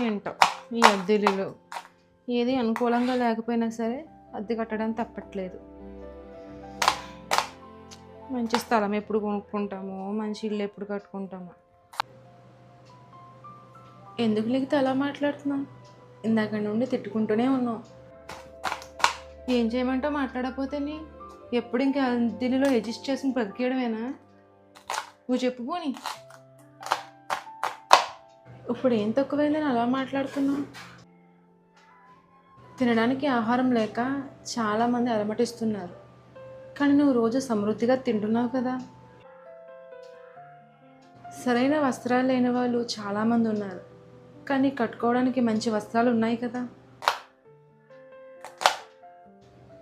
ఏంటో ఈ అద్దెలు ఏది అనుకూలంగా లేకపోయినా సరే అద్దె కట్టడం తప్పట్లేదు. మంచి స్థలం ఎప్పుడు కొనుక్కుంటామో, మంచి ఇల్లు ఎప్పుడు కట్టుకుంటామో. ఎందుకు లేకపోతే అలా మాట్లాడుతున్నావు? ఇందాక నుండి తిట్టుకుంటూనే ఉన్నావు. ఏం చేయమంటావు మాట్లాడకపోతే? ఎప్పుడు ఇంకా అద్దెలో అడ్జస్ట్ చేసుకుని బ్రతికేయడమేనా? నువ్వు చెప్పు పోని. ఇప్పుడు ఏం తక్కువైందని అలా మాట్లాడుతున్నావు? తినడానికి ఆహారం లేక చాలామంది అలమటిస్తున్నారు, కానీ నువ్వు రోజు సమృద్ధిగా తింటున్నావు కదా. సరైన వస్త్రాలు లేని వాళ్ళు చాలామంది ఉన్నారు, కానీ కట్టుకోవడానికి మంచి వస్త్రాలు ఉన్నాయి కదా.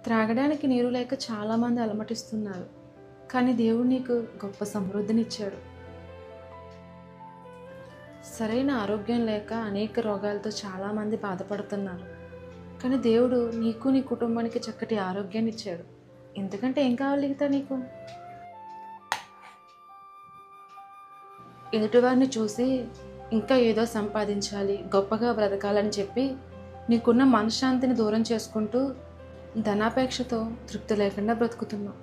త్రాగడానికి నీరు లేక చాలామంది అలమటిస్తున్నారు, కానీ దేవుడు నీకు గొప్ప సమృద్ధినిచ్చాడు. సరైన ఆరోగ్యం లేక అనేక రోగాలతో చాలామంది బాధపడుతున్నారు, కానీ దేవుడు నీకు నీ కుటుంబానికి చక్కటి ఆరోగ్యాన్ని ఇచ్చాడు. ఎందుకంటే ఏం కావాలి కదా నీకు? ఎదుటివారిని చూసి ఇంకా ఏదో సంపాదించాలి, గొప్పగా బ్రతకాలని చెప్పి నీకున్న మనశ్శాంతిని దూరం చేసుకుంటూ ధనాపేక్షతో తృప్తి లేకుండా బ్రతుకుతున్నావు.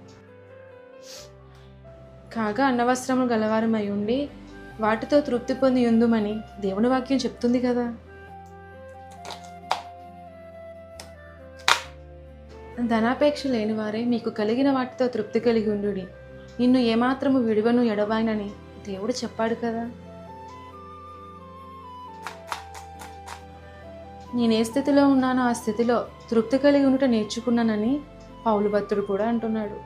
కాగా అన్నవస్త్రములు గలవారమై ఉండి వాటితో తృప్తి పొంది ఉందుమని దేవుని వాక్యం చెప్తుంది కదా. ధనాపేక్ష లేని వారే మీకు కలిగిన వాటితో తృప్తి కలిగి ఉండుడి, నిన్ను ఏమాత్రము విడువను ఎడబాయనని దేవుడు చెప్పాడు కదా. నేను ఏ స్థితిలో ఉన్నానో ఆ స్థితిలో తృప్తి కలిగి ఉండుట నేర్చుకున్నానని పౌలు భక్తుడు కూడా అంటున్నాడు.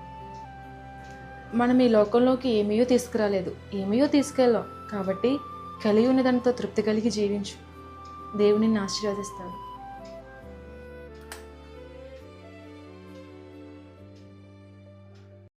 మనం ఈ లోకంలోకి ఏమీయో తీసుకురాలేదు, ఏమీయో తీసుకెళ్ళాం. కాబట్టి కలిగి ఉన్న దానితో తృప్తి కలిగి జీవించు. దేవుని ఆశీర్వదిస్తాడు.